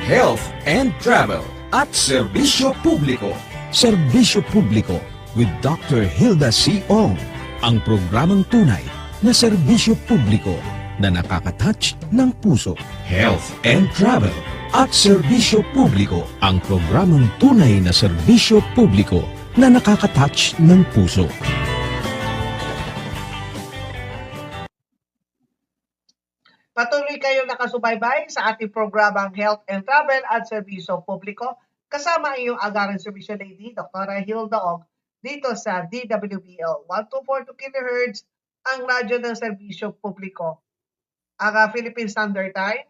health and travel at serbisyo publiko. Serbisyo publiko with Dr. Hilda C. Ong. Ang programang tunay na serbisyo publiko na nakaka-touch ng puso. Health and travel at serbisyo publiko. Ang programang tunay na serbisyo publiko na nakaka-touch ng puso. Patuloy kayong nakasubaybay sa ating programang Health and Travel at Serbisyo Publiko kasama iyong Agaran Serbisyo Lady, Dr. Hilda Og, dito sa DWBL 1242 kHz, ang radyo ng Serbisyo Publiko. Ang Philippine Standard Time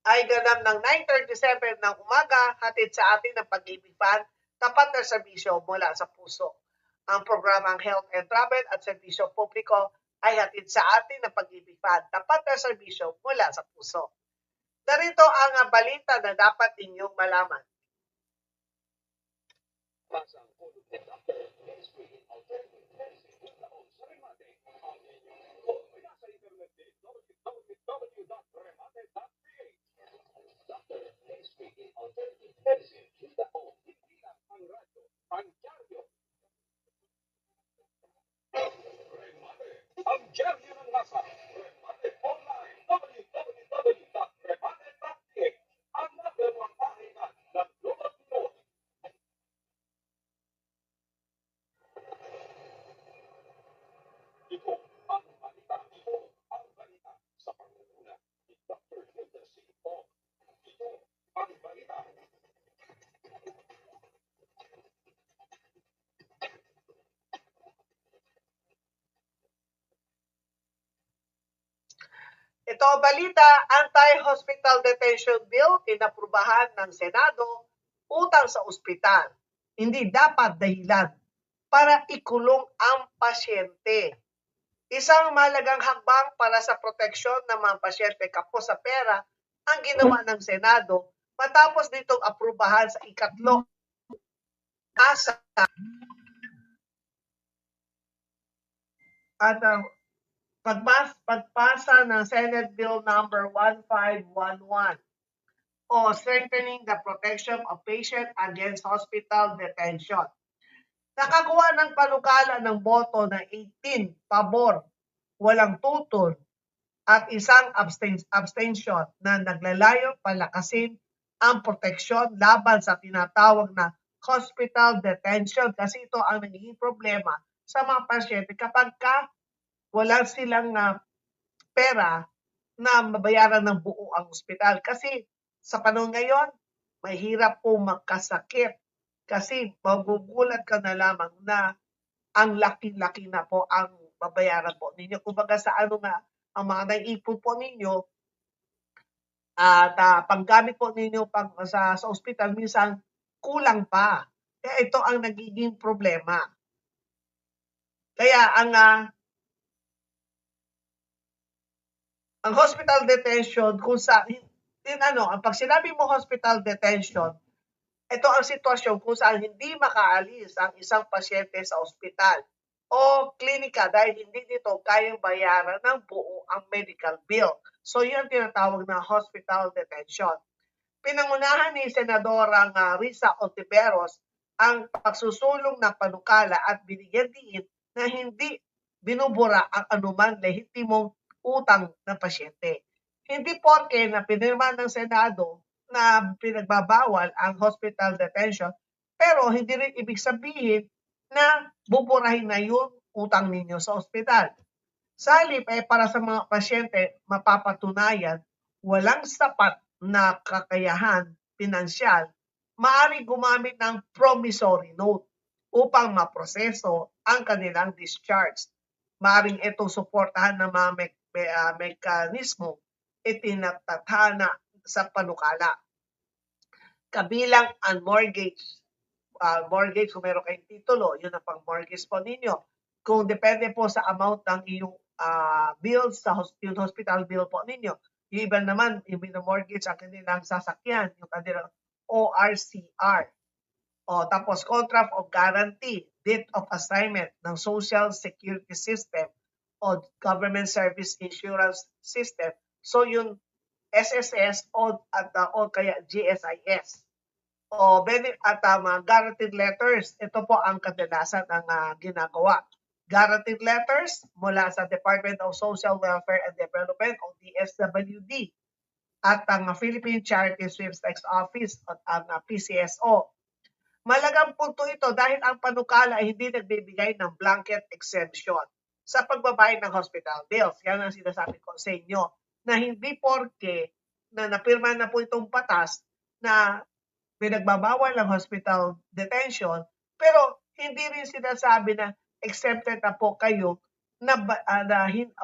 ay ganap ng 9:37 ng umaga, hatid sa atin ng Pag-ibig Fan, tapat na serbisyo mula sa puso. Ang programang Health and Travel at Serbisyo Publiko ay hatid sa atin ng Pag-ibig Fan, tapat na serbisyo mula sa puso. Narito ang balita na dapat ninyong malaman. Ang Diaryo ng Masa, Remate Online, www.remate.ph, ang nagawang pahingan ng lumot-lumot. Ito ang balita sa pangunguna ni Dr. Hilda C. Ong. Ito ang balita. Ito ang balita, anti-hospital detention bill inaprubahan ng Senado, utang sa ospital. Hindi dapat dahilan para ikulong ang pasyente. Isang mahalagang hakbang para sa proteksyon ng mga pasyente kapos sa pera ang ginawa ng Senado matapos nitong aprubahan sa ikatlong asa at pagpasa ng Senate Bill number 1511 o Strengthening the Protection of Patients Against Hospital Detention. Nakakuha ng panukala ng boto na 18 pabor, walang tutol at isang abstention na naglalayong palakasin ang proteksyon laban sa tinatawag na hospital detention kasi ito ang nagiging problema sa mga pasyente kapag wala silang pera na mabayaran ng buo ang ospital. Kasi sa panahon ngayon, mahirap po magkasakit kasi magugulat ka na lamang na ang laki-laki na po ang babayaran po ninyo. Kumbaga sa ang mga naipon po ninyo at panggamit po ninyo sa ospital, minsan kulang pa. Kaya ito ang nagiging problema. Kaya ang hospital detention, kung pag sinabi mo hospital detention, ito ang sitwasyon kung saan hindi makaalis ang isang pasyente sa ospital o klinika dahil hindi nito kayang bayaran ng buo ang medical bill. So yun ang tinatawag na hospital detention. Pinangunahan ni Senadorang Risa Ontiveros ang pagsusulong ng panukala at binigyan din na hindi binubura ang anumang lehitimong utang ng pasyente. Hindi porke na pinirma ng Senado na pinagbabawal ang hospital detention, pero hindi rin ibig sabihin na buburahin na yung utang ninyo sa ospital. Sa halip para sa mga pasyente, mapapatunayan walang sapat na kakayahan pinansyal, maaaring gumamit ng promissory note upang maproseso ang kanilang discharge. Maaaring itong suportahan ng mga mekanismo itinatahana sa panukala. Kabilang ang mortgage kung meron kayong titulo, yun ang pang-mortgage po ninyo. Kung depende po sa amount ng iyong bills sa hospital bill po ninyo. Yung iba naman, yung mortgage ang kanilang sasakyan, yung kanilang ORCR. Tapos contract of guarantee, deed of assignment ng Social Security System o Government Service Insurance System. So yung SSS o kaya GSIS o at mga guaranteed letters. Ito po ang kadalasan ng ginagawa. Guaranteed letters mula sa Department of Social Welfare and Development o DSWD at ang Philippine Charity Sweepstakes Office at ang PCSO. Malagang punto ito dahil ang panukala ay hindi nagbibigay ng blanket exemption sa pagbabayad ng hospital bills. Yan ang sinasabi ko sa inyo na hindi porke na napirma na po itong batas na pinagbabawal ng hospital detention, pero hindi rin sinasabi na exempted na po kayo na,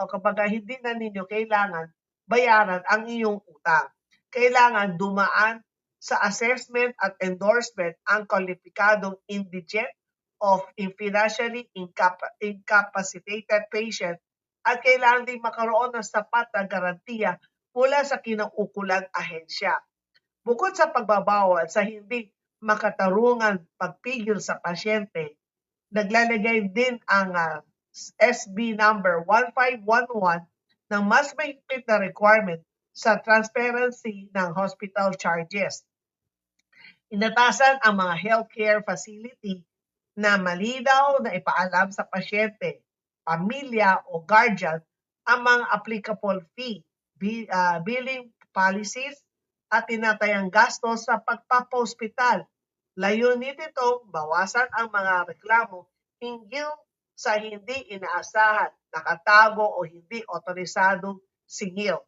kapag hindi na ninyo kailangan bayaran ang iyong utang. Kailangan dumaan sa assessment at endorsement ang kwalipikadong indigent of financially incapacitated patient at kailangan din makaroon ng sapat na garantiya mula sa kinaukulang ahensya. Bukod sa pagbabawal sa hindi makatarungan pagpigil sa pasyente, naglalagay din ang SB number 1511 ng mas mahigpit na requirement sa transparency ng hospital charges. Inatasan ang mga healthcare facility na malinaw na ipaalam sa pasyente, pamilya o guardian ang mga applicable fee, billing policies at tinatayang gastos sa pagpapahospital. Layunin nito bawasan ang mga reklamo hinggil sa hindi inaasahan, nakatago o hindi otorisadong singil.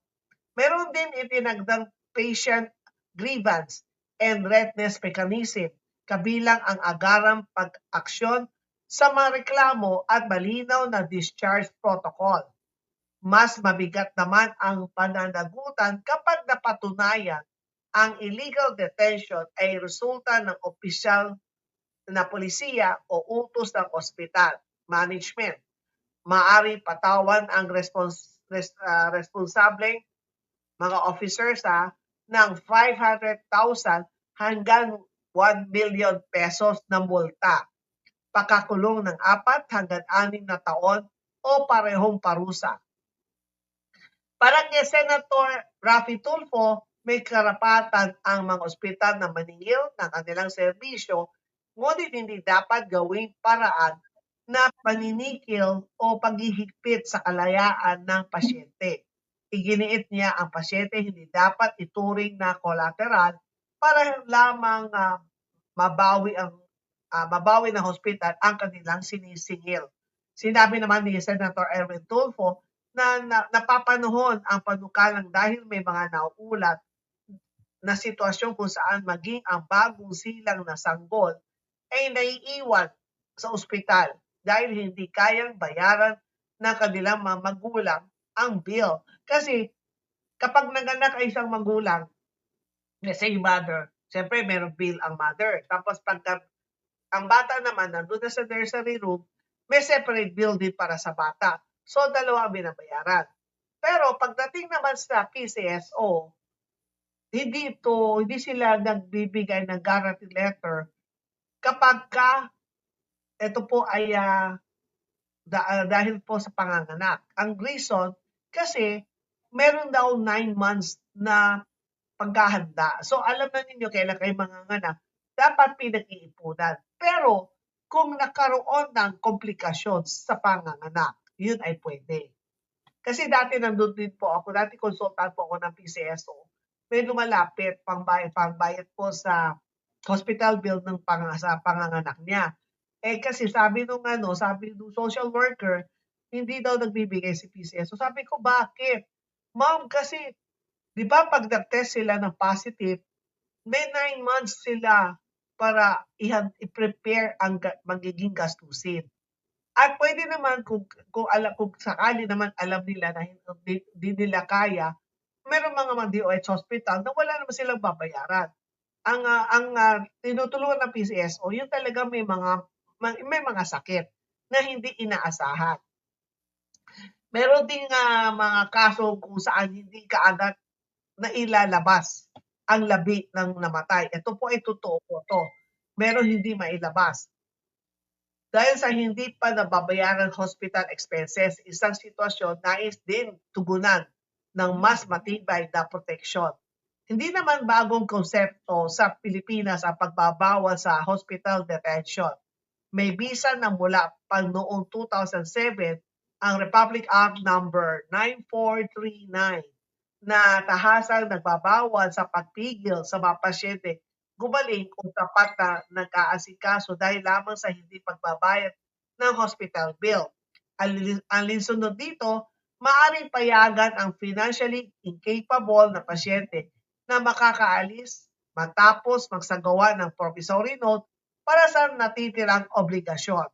Meron din itinagdang patient grievance and redress mechanism, kabilang ang agarang pag-aksyon sa mga reklamo at malinaw na discharge protocol. Mas mabigat naman ang pananagutan kapag napatunayan ang illegal detention ay resulta ng opisyal na polisiya o utos ng ospital management. Maari patawan ang responsableng mga officers ng 500,000 hanggang 1 million pesos na multa, pakakulong ng 4 hanggang 6 na taon o parehong parusa. Para kay Senator Raffy Tulfo, may karapatan ang mga ospital na maningil ng kanilang serbisyo, ngunit hindi dapat gawing paraan na paninikil o paghihigpit sa kalayaan ng pasyente. Iginiit niya ang pasyente hindi dapat ituring na collateral para lamang mabawi ng hospital ang kanilang sinisingil. Sinabi naman ni Senator Erwin Tulfo na napapanahon ang panukalang dahil may mga nauulat na sitwasyon kung saan maging ang bagong silang na sanggol ay naiiwan sa ospital dahil hindi kayang bayaran ng kanilang mga magulang ang bill. Kasi kapag nanganak ay isang magulang, let's say mother, siyempre meron bill ang mother. Tapos pag ang bata naman nandun na sa nursery room, may separate bill din para sa bata. So, dalawa ang binabayaran. Pero pagdating naman sa PCSO, hindi sila nagbibigay ng guarantee letter kapag ito po ay dahil po sa panganganak. Ang reason, kasi meron daw 9 months na paghahanda. So, alam na ninyo kailan kayo manganganak, dapat pinag-iipunan. Pero, kung nakaroon ng komplikasyon sa panganganak, yun ay pwede. Kasi dati nandun din po ako, dati consultant po ako ng PCSO, may lumalapit pangbayad po sa hospital bill ng sa panganganak niya. Kasi sabi nung social worker, hindi daw nagbibigay si PCSO. Sabi ko, bakit? Ma'am, kasi, di ba pag nag-test sila ng positive, may 9 months sila para i-prepare ang magiging gastusin. At pwede naman kung sakali naman alam nila na hindi nila kaya, meron mga DOH hospital na wala naman silang babayaran. Ang tinutulungan ng PCSO, yun talaga may mga sakit na hindi inaasahan. Meron ding mga kaso kung saan hindi kaagad na ilalabas ang labi ng namatay. Ito po ay totoo po to. Meron hindi mailabas. Dahil sa hindi pa nababayaran hospital expenses, isang sitwasyon nais din tugunan ng mas matibay na proteksyon. Hindi naman bagong konsepto sa Pilipinas ang pagbabawal sa hospital detention. May bisa na mula pa noong 2007 ang Republic Act number 9439 na tahasang nagbabawal sa pagpigil sa mga pasyente gumaling kung tapat na nag-aasikaso dahil lamang sa hindi pagbabayad ng hospital bill. Ang linsunod dito, maaaring payagan ang financially incapable na pasyente na makakaalis matapos magsagawa ng promissory note para sa natitirang obligasyon.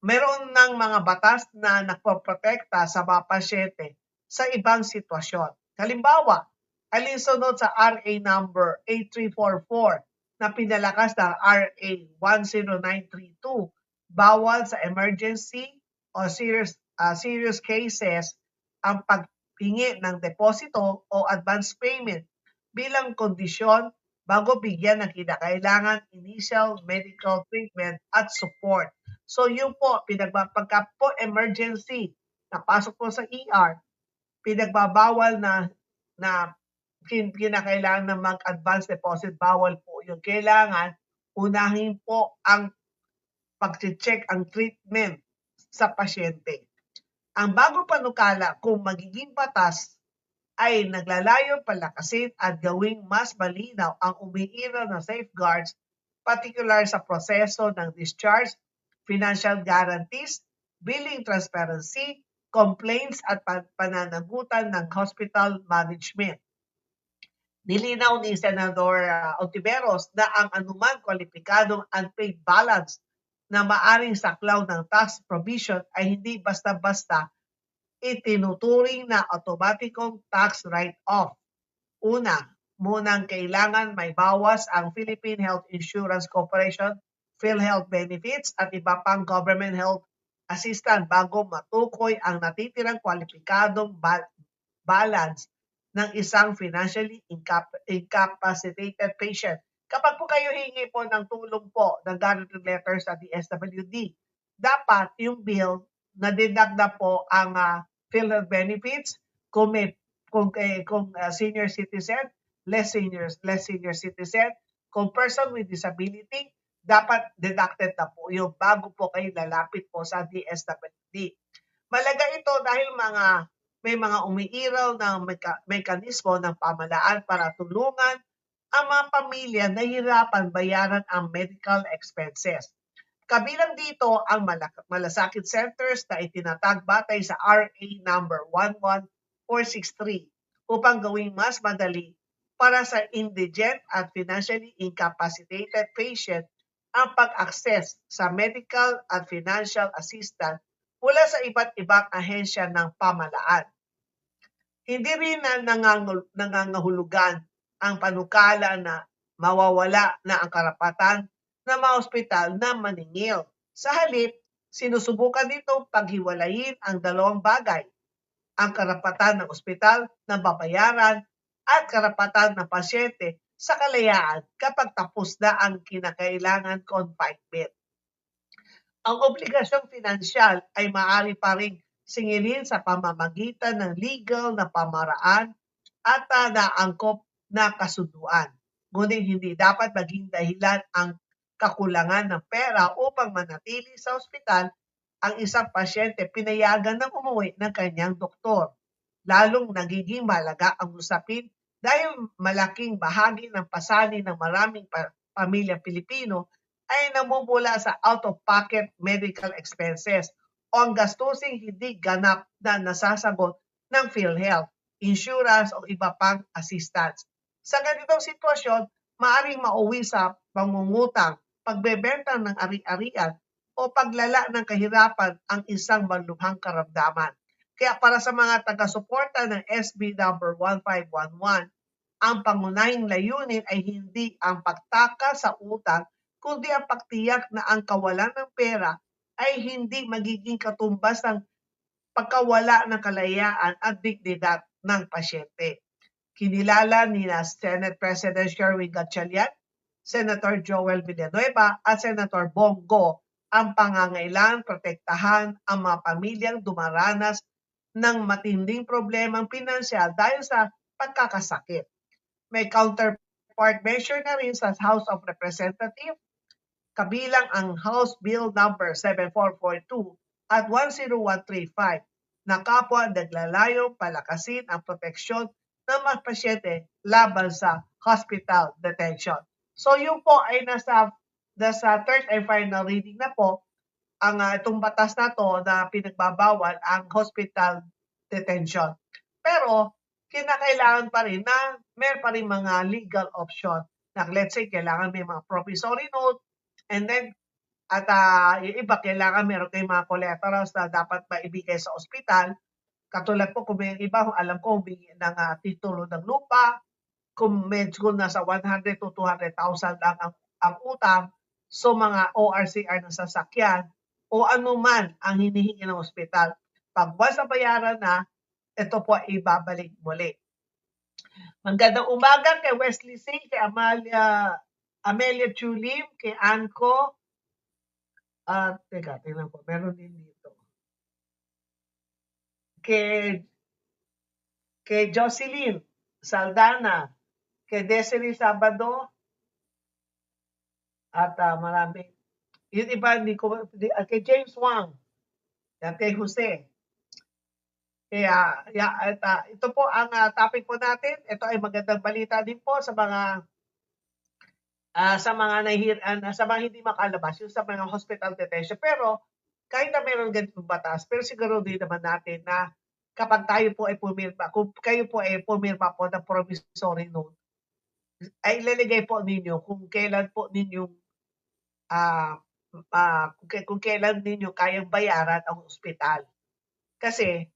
Meron ng mga batas na nagpoprotekta sa mga pasyente sa ibang sitwasyon. Halimbawa, alinsunod sa RA number 8344 na pinalakas ng RA 10932, bawal sa emergency o serious cases ang paghingi ng deposito o advance payment bilang kondisyon bago bigyan ng kinakailangan initial medical treatment at support. So yun po, pagka po emergency, napasok po sa ER, pinagbabawal na kinakailangan na mag-advance deposit, bawal po yun. Kailangan unahin po ang pag-check ang treatment sa pasyente. Ang bagong panukala kung magiging batas ay naglalayo palakasin at gawing mas malinaw ang umiiral na safeguards, particular sa proseso ng discharge, financial guarantees, billing transparency, complaints at pananagutan ng hospital management. Nilinaw ni Senador Ontiveros na ang anumang kwalipikadong unpaid balance na maaring saklaw ng tax provision ay hindi basta-basta itinuturing na automatikong tax write-off. Una, munang kailangan may bawas ang Philippine Health Insurance Corporation, PhilHealth benefits at iba pang government health assistance bago matukoy ang natitirang kwalipikadong balance ng isang financially incapacitated patient. Kapag po kayo hingi po ng tulong po ng guarantee letter sa DSWD, dapat yung bill na dinagda po ang PhilHealth benefits kung senior citizen, less senior citizen, kung person with disability, dapat deducted na po yung bago po kayo lalapit po sa DSWD. Malaga ito dahil may mga umiiraw na mekanismo ng pamahalaan para tulungan ang mga pamilya na hirapan bayaran ang medical expenses. Kabilang dito ang malasakit centers na itinatag batay sa RA number 11463 upang gawing mas madali para sa indigent at financially incapacitated patient ang pag-access sa medical at financial assistance mula sa iba't ibang ahensya ng pamahalaan. Hindi rin na nangangahulugan ang panukala na mawawala na ang karapatan ng mga ospital na maningil. Sa halip, sinusubukan nitong paghiwalayin ang dalawang bagay, ang karapatan ng ospital na babayaran at karapatan ng pasyente sa kalayaan kapag tapos na ang kinakailangan confinement. Ang obligasyong pinansyal ay maaari pa ring singilin sa pamamagitan ng legal na pamaraan at naangkop na kasunduan. Ngunit hindi dapat maging dahilan ang kakulangan ng pera upang manatili sa ospital ang isang pasyente pinayagan ng umuwi ng kanyang doktor. Lalong nagiging malaga ang usapin dahil malaking bahagi ng pasanin ng maraming pamilyang Pilipino ay namumula sa out-of-pocket medical expenses o ang gastusing hindi ganap na nasasagot ng PhilHealth, insurance o iba pang assistance. Sa ganitong sitwasyon, maaaring mauwi sa pangungutang, pagbebenta ng ari-arian o paglala ng kahirapan ang isang malubhang karamdaman. Kaya para sa mga taga-suporta ng SB number 1511, ang pangunahing layunin ay hindi ang pagtaka sa utang, kundi ang pagtiyak na ang kawalan ng pera ay hindi magiging katumbas ng pagkawala ng kalayaan at dignidad ng pasyente. Kinilala ni Senate President Sherwin Gatchalian, Senator Joel Villanueva at Senator Bongo ang pangangailangan protektahan ang mga pamilyang dumaranas ng matinding problemang pinansyal dahil sa pagkakasakit. May counterpart measure na rin sa House of Representatives, kabilang ang House Bill number 7442 at 10135 na kapwa naglalayong palakasin ang proteksyon ng mga pasyente laban sa hospital detention. So yun po ay nasa third and final reading na po ang itong batas na to na pinagbabawal ang hospital detention. Pero kinakailangan pa rin na meron pa rin mga legal option na let's say kailangan may mga promissory note and then at yung iba kailangan meron kayong mga collaterals na dapat maibigay sa ospital. Katulad po kung may iba, alam ko humingi ng titulo ng lupa, kung medyo nasa 100 to 200,000 lang ang utang, so mga ORCR ng sasakyan o anuman ang hinihingi ng ospital. Pag once na bayaran na, ito po ay ibabalik muli. Magandang umaga kay Wesley Singh, kay Amelia Chulim, kay Anko. Teka, tingnan po, meron din dito. Kay Jocelyn Saldana, kay Desiree Sabado, at marami. Yun iba, kay James Wang, at kay Jose. Kaya, ito po ang topic po natin. Ito ay magandang balita din po sa mga hindi makalabas, yung sa mga hospital detention. Pero, kahit na meron ganitong batas, pero siguro din naman natin na kapag tayo po ay pumirma, kung kayo po ay pumirma po ng promissory note, ay ilalagay po ninyo kung kailan po ninyong kung kailan ninyo kayang bayaran ang ospital. Kasi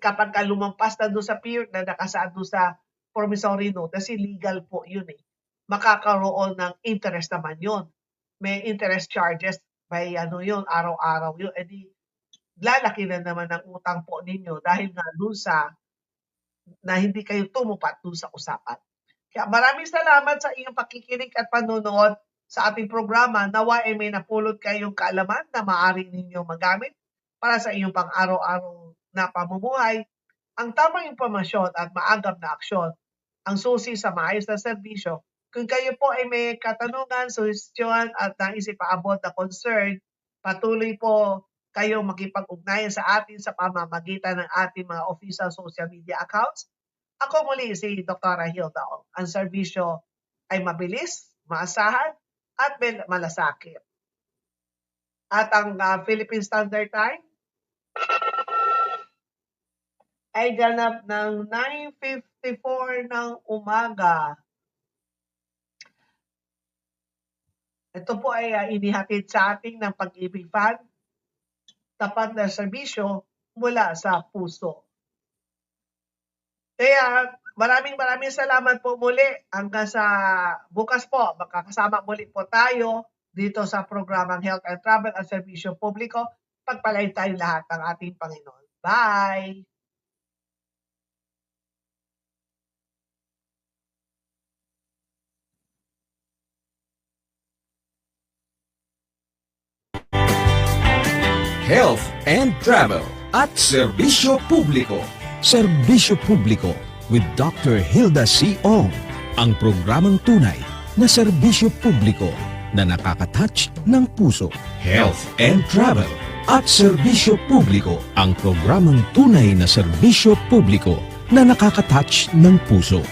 kapag lumampas na doon sa period na nakasaad doon sa promissory note, kasi legal po yun makakaroon ng interest naman yun. May interest charges by yun, araw-araw yun. E di, lalaki na naman ang utang po ninyo dahil nga doon na hindi kayo tumupat doon sa usapan. Kaya maraming salamat sa iyong pakikinig at panonood sa ating programa. Nawa ay may napulot kayong kaalaman na maaari ninyo magamit para sa iyong pang-araw-araw na pamumuhay. Ang tamang impormasyon at maagap na aksyon ang susi sa maayos na serbisyo. Kung kayo po ay may katanungan, suhestyon at nais ipaabot na concern, patuloy po kayong makipag-ugnayan sa atin sa pamamagitan ng ating mga official social media accounts. Ako muli si Dr. Hilda Ong. Ang serbisyo ay mabilis, maasahan, at malasakit. At ang Philippine Standard Time ay ganap ng 9:54 ng umaga. Ito po ay inihatid sa ating ng Pag-ibig Fund, tapat na serbisyo mula sa puso. Kaya maraming salamat po muli. Hanggang sa bukas po, makakasama muli po tayo dito sa programang Health and Travel at Serbisyo Publiko. Pagpalain tayo lahat ng ating Panginoon. Bye! Health and Travel at Serbisyo Publiko. Serbisyo Publiko with Dr. Hilda C. Ong. Ang programang tunay na serbisyo publiko na nakakatouch ng puso. Health and Travel at Serbisyo Publiko. Ang programang tunay na serbisyo publiko na nakakatouch ng puso.